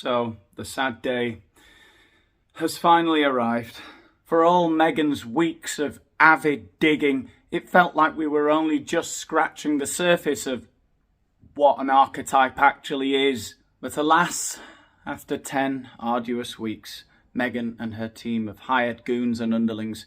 So, the sad day has finally arrived. For all Meghan's weeks of avid digging, it felt like we were only just scratching the surface of what an archetype actually is. But alas, after 10 arduous weeks, Meghan and her team of hired goons and underlings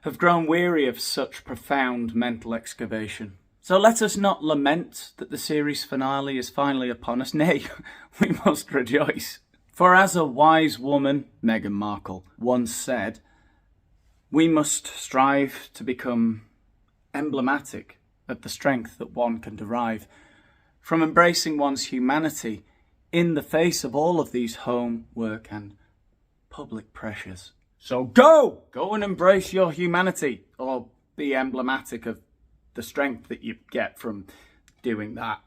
have grown weary of such profound mental excavation. So let us not lament that the series finale is finally upon us. Nay, we must rejoice. For as a wise woman, Meghan Markle, once said, we must strive to become emblematic of the strength that one can derive from embracing one's humanity in the face of all of these home, work and public pressures. So go and embrace your humanity, or be emblematic of the strength that you get from doing that.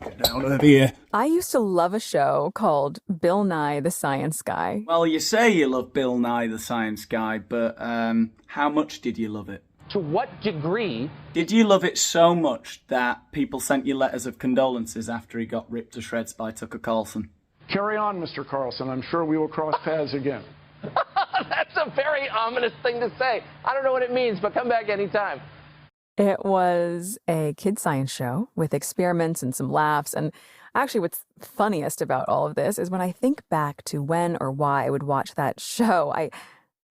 Get out of here. I used to love a show called Bill Nye the Science Guy. Well, you say you love Bill Nye the Science Guy, but how much did you love it? To what degree? Did you love it so much that people sent you letters of condolences after he got ripped to shreds by Tucker Carlson? Carry on, Mr. Carlson. I'm sure we will cross paths again. That's a very ominous thing to say. I don't know what it means, but come back anytime. It was a kid science show with experiments and some laughs. And actually, what's funniest about all of this is when I think back to when or why I would watch that show,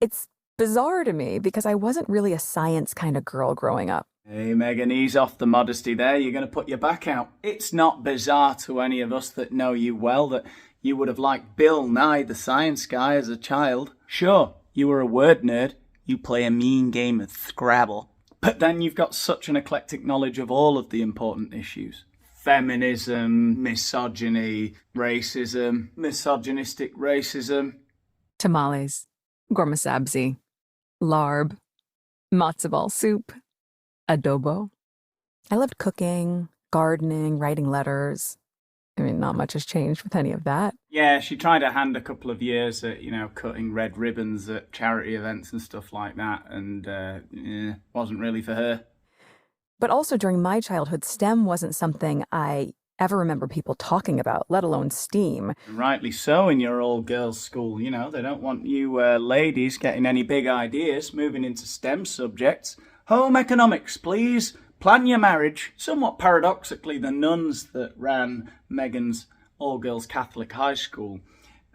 it's bizarre to me because I wasn't really a science kind of girl growing up. Hey, Meghan, ease off the modesty there. You're going to put your back out. It's not bizarre to any of us that know you well that you would have liked Bill Nye, the Science Guy, as a child. Sure, you were a word nerd. You play a mean game of Scrabble. But then you've got such an eclectic knowledge of all of the important issues. Feminism, misogyny, racism, misogynistic racism. Tamales, gormasabzi, larb, matzo ball soup, adobo. I loved cooking, gardening, writing letters. I mean, not much has changed with any of that. Yeah, she tried her hand a couple of years at, cutting red ribbons at charity events and stuff like that, and wasn't really for her. But also during my childhood, STEM wasn't something I ever remember people talking about, let alone STEAM. Rightly so in your all-girls school. They don't want you ladies getting any big ideas, moving into STEM subjects. Home economics, please. Plan your marriage. Somewhat paradoxically, the nuns that ran Meghan's all-girls Catholic high school,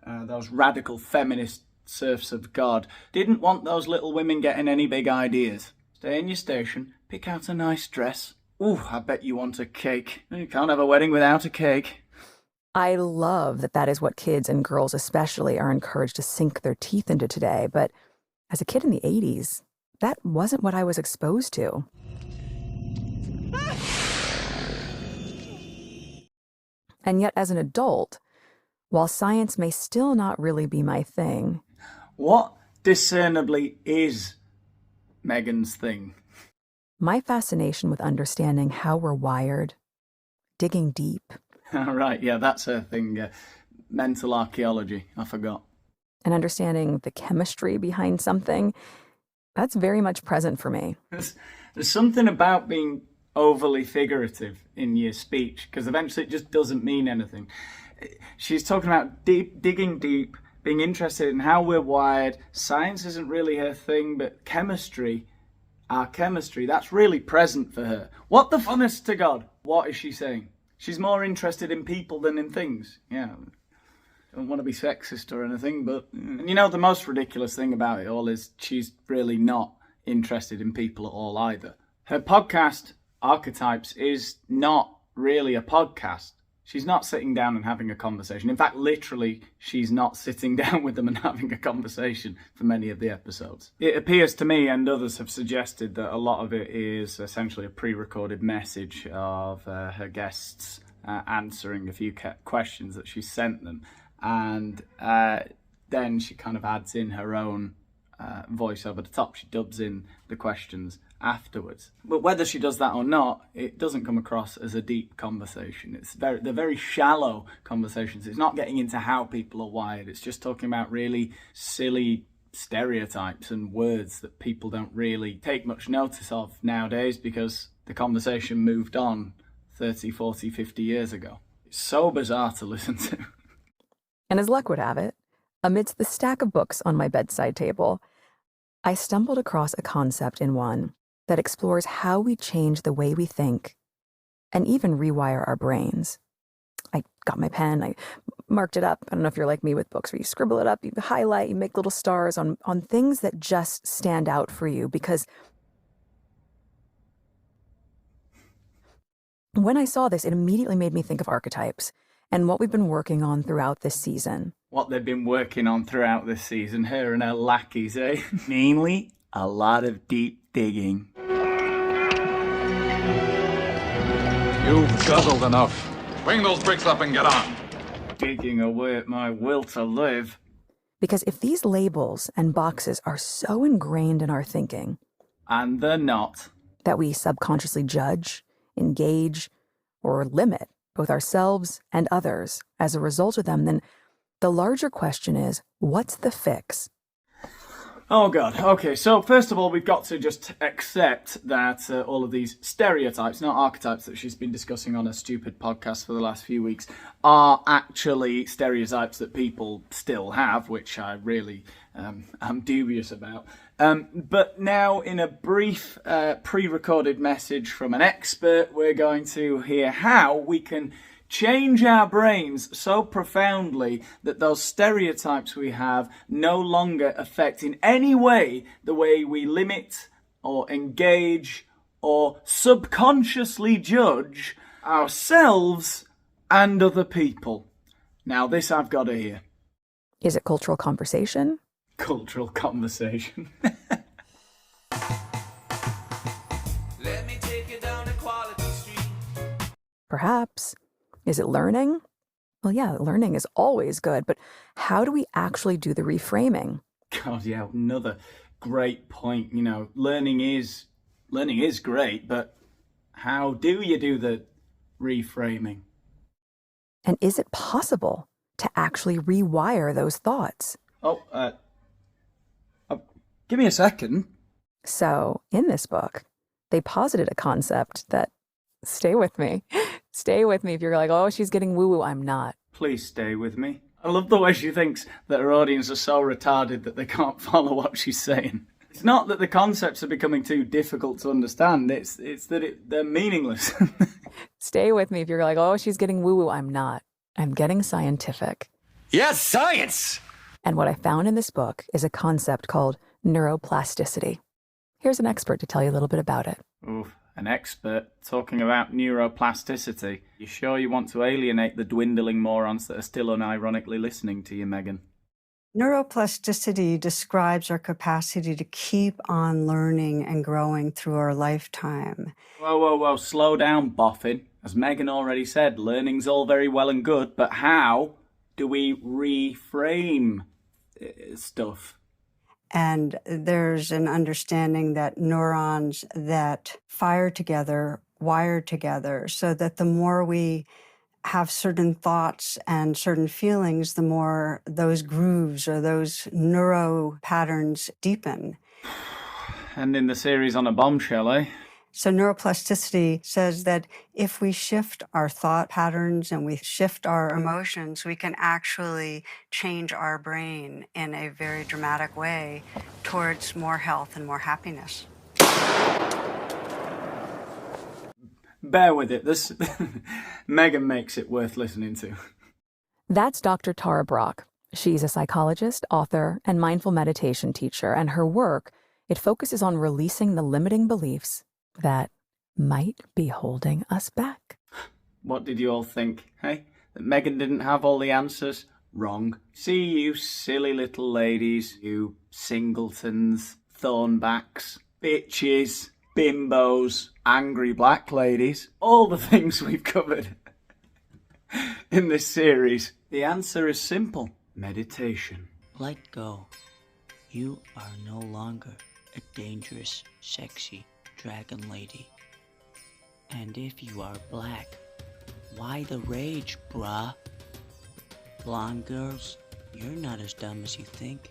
those radical feminist serfs of God, didn't want those little women getting any big ideas. Stay in your station, pick out a nice dress. Ooh, I bet you want a cake. You can't have a wedding without a cake. I love that is what kids and girls especially are encouraged to sink their teeth into today, but as a kid in the 80s, that wasn't what I was exposed to. And yet, as an adult, while science may still not really be my thing... What discernibly is Meghan's thing? My fascination with understanding how we're wired, digging deep. Right, yeah, that's her thing. Mental archaeology, I forgot. And understanding the chemistry behind something, that's very much present for me. There's something about being overly figurative in your speech, because eventually it just doesn't mean anything. She's talking about digging deep, being interested in how we're wired. Science isn't really her thing, but chemistry, our chemistry, that's really present for her. What the honest to God, what is she saying? She's more interested in people than in things. Yeah, don't want to be sexist or anything, but... And the most ridiculous thing about it all is she's really not interested in people at all either. Her podcast, Archetypes, is not really a podcast. She's not sitting down and having a conversation. In fact, literally, she's not sitting down with them and having a conversation for many of the episodes. It appears to me, and others have suggested, that a lot of it is essentially a pre-recorded message of her guests answering a few questions that she sent them. And then she kind of adds in her own voice over the top. She dubs in the questions afterwards. But whether she does that or not, it doesn't come across as a deep conversation. They're very shallow conversations. It's not getting into how people are wired. It's just talking about really silly stereotypes and words that people don't really take much notice of nowadays because the conversation moved on 30, 40, 50 years ago. It's so bizarre to listen to. And as luck would have it, amidst the stack of books on my bedside table, I stumbled across a concept in one that explores how we change the way we think and even rewire our brains. I got my pen, I marked it up. I don't know if you're like me with books where you scribble it up, you highlight, you make little stars on things that just stand out for you. Because when I saw this, it immediately made me think of archetypes and what we've been working on throughout this season. What they've been working on throughout this season, her and her lackeys, eh? Mainly, a lot of deep digging. You've guzzled enough. Bring those bricks up and get on. Digging away at my will to live. Because if these labels and boxes are so ingrained in our thinking, and they're not, that we subconsciously judge, engage, or limit both ourselves and others as a result of them, then the larger question is, what's the fix? Oh God, okay, so first of all, we've got to just accept that all of these stereotypes, not archetypes that she's been discussing on a stupid podcast for the last few weeks, are actually stereotypes that people still have, which I really am dubious about. But now, in a brief pre-recorded message from an expert, we're going to hear how we can change our brains so profoundly that those stereotypes we have no longer affect in any way the way we limit or engage or subconsciously judge ourselves and other people. Now, this I've got to hear. Is it cultural conversation? Cultural conversation. Let me take you down Equality Street. Perhaps. Is it learning? Well, yeah, learning is always good, but how do we actually do the reframing? God, yeah, another great point. You know, learning is great, but how do you do the reframing? And is it possible to actually rewire those thoughts? Give me a second. So, in this book, they posited a concept that, stay with me. Stay with me if you're like, oh, she's getting woo-woo. I'm not. Please stay with me. I love the way she thinks that her audience are so retarded that they can't follow what she's saying. It's not that the concepts are becoming too difficult to understand. It's that they're meaningless. Stay with me if you're like, oh, she's getting woo-woo. I'm not. I'm getting scientific. Yes, science! And what I found in this book is a concept called neuroplasticity. Here's an expert to tell you a little bit about it. Oof, an expert talking about neuroplasticity. You sure you want to alienate the dwindling morons that are still unironically listening to you, Meghan? Neuroplasticity describes our capacity to keep on learning and growing through our lifetime. Whoa, slow down, boffin. As Meghan already said, learning's all very well and good, but how do we reframe stuff? And there's an understanding that neurons that fire together, wire together, so that the more we have certain thoughts and certain feelings, the more those grooves or those neuro patterns deepen. And in the series on a bombshell, eh? So neuroplasticity says that if we shift our thought patterns and we shift our emotions, we can actually change our brain in a very dramatic way towards more health and more happiness. Bear with it. This Meghan makes it worth listening to. That's Dr. Tara Brach. She's a psychologist, author, and mindful meditation teacher, and her work, it focuses on releasing the limiting beliefs that might be holding us back. What did you all think, hey? That Meghan didn't have all the answers? Wrong. See, you silly little ladies, you singletons, thornbacks, bitches, bimbos, angry black ladies, all the things we've covered in this series. The answer is simple. Meditation. Let go. You are no longer a dangerous, sexy dragon lady. And if you are black, why the rage, bruh? Blonde girls, you're not as dumb as you think.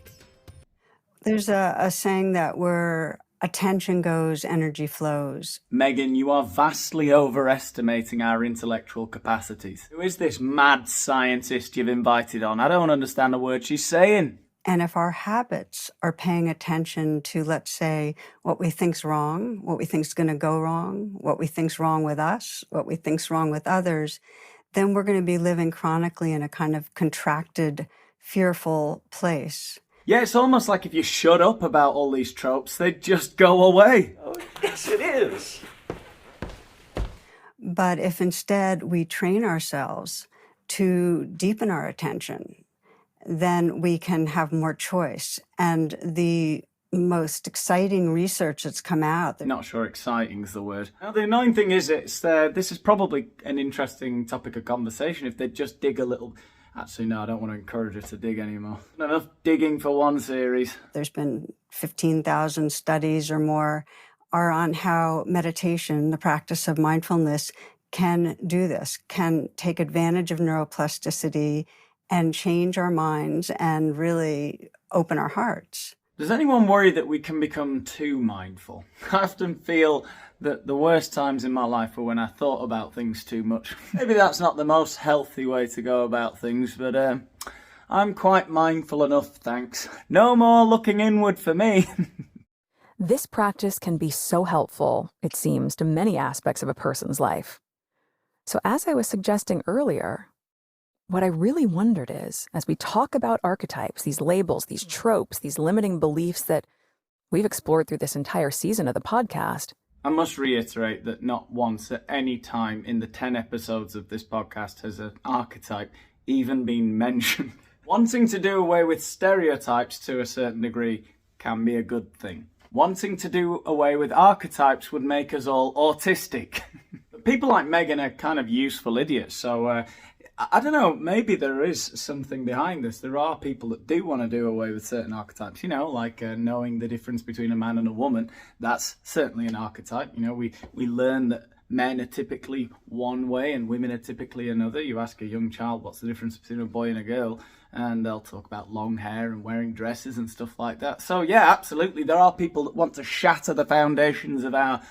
There's a saying that we're attention goes, energy flows. Meghan, you are vastly overestimating our intellectual capacities. Who is this mad scientist you've invited on? I don't understand a word she's saying. And if our habits are paying attention to, let's say, what we think's wrong, what we think's going to go wrong, what we think's wrong with us, what we think's wrong with others, then we're going to be living chronically in a kind of contracted, fearful place. Yeah, it's almost like if you shut up about all these tropes, they'd just go away. Oh, yes, it is. But if instead we train ourselves to deepen our attention, then we can have more choice. And the most exciting research that's come out. Not sure exciting's the word. Now, the annoying thing is, this is probably an interesting topic of conversation if they just dig a little. Actually, no, I don't want to encourage her to dig anymore. Not enough digging for one series. There's been 15,000 studies or more are on how meditation, the practice of mindfulness, can do this, can take advantage of neuroplasticity and change our minds and really open our hearts. Does anyone worry that we can become too mindful? I often feel that the worst times in my life were when I thought about things too much. Maybe that's not the most healthy way to go about things, but I'm quite mindful enough, thanks. No more looking inward for me. This practice can be so helpful, it seems, to many aspects of a person's life. So as I was suggesting earlier, what I really wondered is, as we talk about archetypes, these labels, these tropes, these limiting beliefs that we've explored through this entire season of the podcast. I must reiterate that not once at any time in the 10 episodes of this podcast has an archetype even been mentioned. Wanting to do away with stereotypes to a certain degree can be a good thing. Wanting to do away with archetypes would make us all autistic. People like Meghan are kind of useful idiots, so I don't know, maybe there is something behind this. There are people that do want to do away with certain archetypes, you know, like knowing the difference between a man and a woman. That's certainly an archetype. You know, we learn that men are typically one way and women are typically another. You ask a young child what's the difference between a boy and a girl, and they'll talk about long hair and wearing dresses and stuff like that. So yeah, absolutely, there are people that want to shatter the foundations of our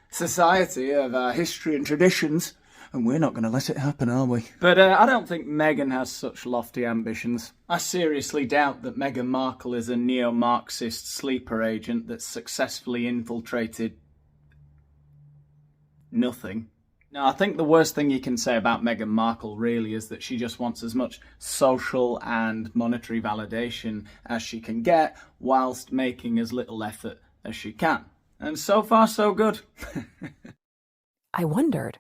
society, of our history and traditions. And we're not going to let it happen, are we? But I don't think Meghan has such lofty ambitions. I seriously doubt that Meghan Markle is a neo-Marxist sleeper agent that's successfully infiltrated nothing. No, I think the worst thing you can say about Meghan Markle really is that she just wants as much social and monetary validation as she can get whilst making as little effort as she can. And so far, so good. I wondered,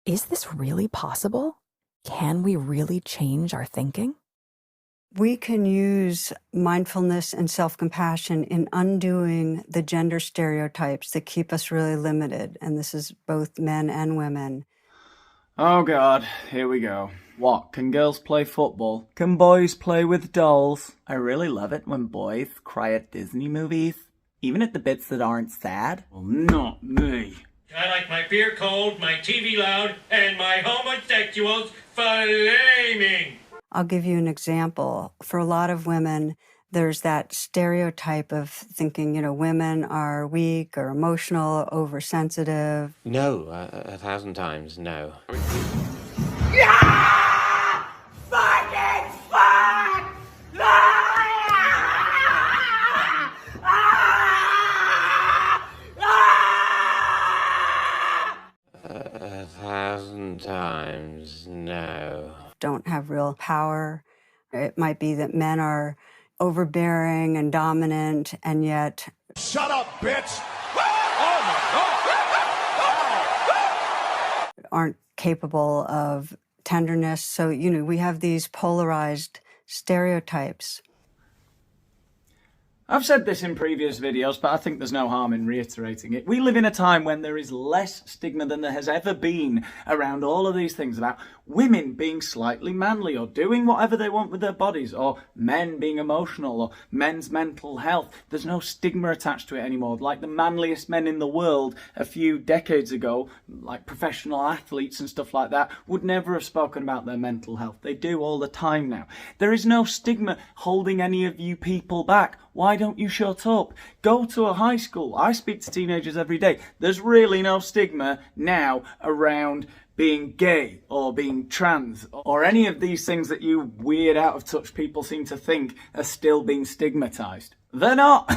is this really possible? Can we really change our thinking? We can use mindfulness and self-compassion in undoing the gender stereotypes that keep us really limited. And this is both men and women. Oh God, here we go. What, can girls play football? Can boys play with dolls? I really love it when boys cry at Disney movies, even at the bits that aren't sad. Well, not me. I like my beer cold, my TV loud, and my homosexuals flaming. I'll give you an example. For a lot of women, there's that stereotype of thinking, you know, women are weak or emotional, oversensitive. No, 1,000 times no. Yeah! Fucking fuck! A 1,000 times no. Don't have real power. It might be that men are overbearing and dominant, and yet... Shut up, bitch! aren't capable of tenderness. So, you know, we have these polarized stereotypes. I've said this in previous videos, but I think there's no harm in reiterating it. We live in a time when there is less stigma than there has ever been around all of these things about women being slightly manly or doing whatever they want with their bodies, or men being emotional, or men's mental health. There's no stigma attached to it anymore. Like the manliest men in the world a few decades ago, like professional athletes and stuff like that, would never have spoken about their mental health. They do all the time now. There is no stigma holding any of you people back. Why don't you shut up? Go to a high school. I speak to teenagers every day. There's really no stigma now around being gay or being trans or any of these things that you weird out of touch people seem to think are still being stigmatized. They're not.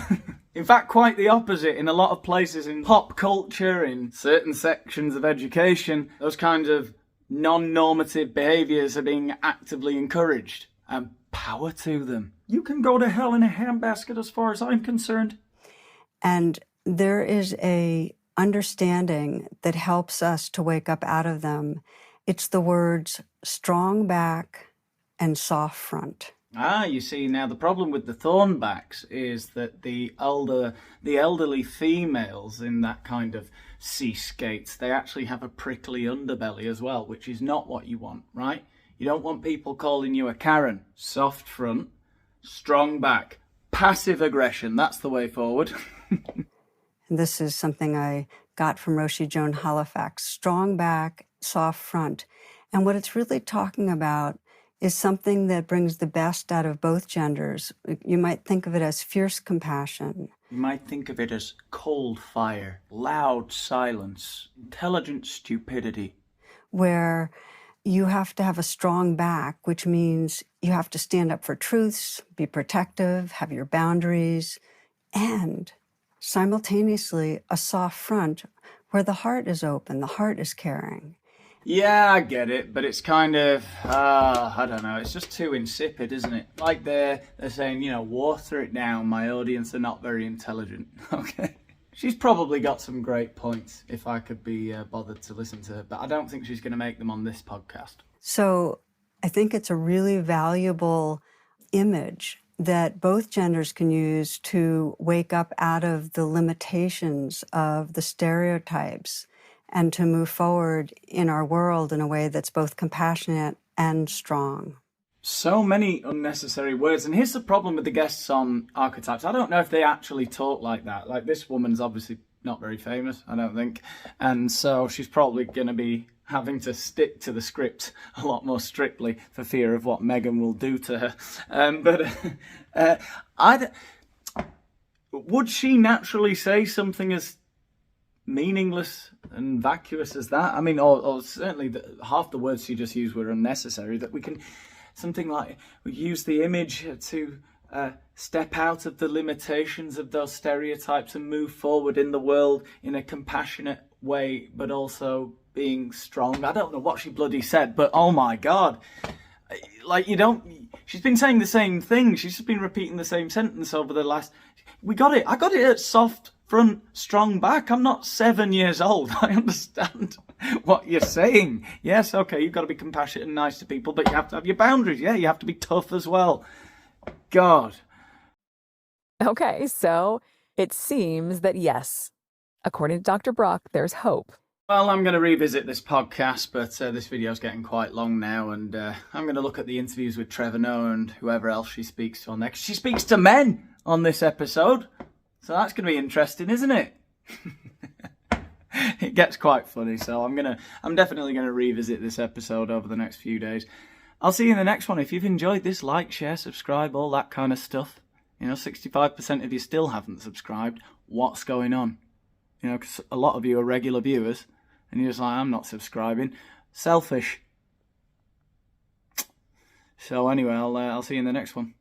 In fact, quite the opposite. In a lot of places in pop culture, in certain sections of education, those kinds of non-normative behaviours are being actively encouraged. And power to them. You can go to hell in a handbasket as far as I'm concerned. And there is a understanding that helps us to wake up out of them. It's the words strong back and soft front. Ah, you see, now the problem with the thornbacks is that the elderly females in that kind of seascapes, they actually have a prickly underbelly as well, which is not what you want, right? You don't want people calling you a Karen. Soft front, strong back, passive aggression, that's the way forward. This is something I got from Roshi Joan Halifax. Strong back, soft front. And what it's really talking about is something that brings the best out of both genders. You might think of it as fierce compassion. You might think of it as cold fire, loud silence, intelligent stupidity. Where you have to have a strong back, which means you have to stand up for truths, be protective, have your boundaries, and simultaneously a soft front where the heart is open, the heart is caring. Yeah, I get it, but it's kind of, I don't know, it's just too insipid, isn't it? Like they're saying, water it down, my audience are not very intelligent, okay? She's probably got some great points if I could be bothered to listen to her, but I don't think she's going to make them on this podcast. So I think it's a really valuable image that both genders can use to wake up out of the limitations of the stereotypes and to move forward in our world in a way that's both compassionate and strong. So many unnecessary words. And here's the problem with the guests on Archetypes. I don't know if they actually talk like that. Like, this woman's obviously not very famous, I don't think. And so she's probably going to be having to stick to the script a lot more strictly for fear of what Meghan will do to her. Would she naturally say something as meaningless and vacuous as that? I mean, or certainly half the words she just used were unnecessary. That we can, something like, we use the image to step out of the limitations of those stereotypes and move forward in the world in a compassionate way, but also being strong. I don't know what she bloody said, but oh my God. Like, she's been saying the same thing. She's just been repeating the same sentence over the last, we got it. I got it at soft front, strong back. I'm not 7 years old. I understand what you're saying. Yes, okay, you've got to be compassionate and nice to people, but you have to have your boundaries. Yeah, you have to be tough as well. God. Okay, so it seems that yes, according to Dr. Brock, there's hope. Well, I'm going to revisit this podcast, but this video's getting quite long now, and I'm going to look at the interviews with Trevor Noah and whoever else she speaks to on next. She speaks to men on this episode, so that's going to be interesting, isn't it? It gets quite funny, so I'm definitely going to revisit this episode over the next few days. I'll see you in the next one. If you've enjoyed this, like, share, subscribe, all that kind of stuff. 65% of you still haven't subscribed. What's going on? Because a lot of you are regular viewers, and you're just like, I'm not subscribing. Selfish. So anyway, I'll see you in the next one.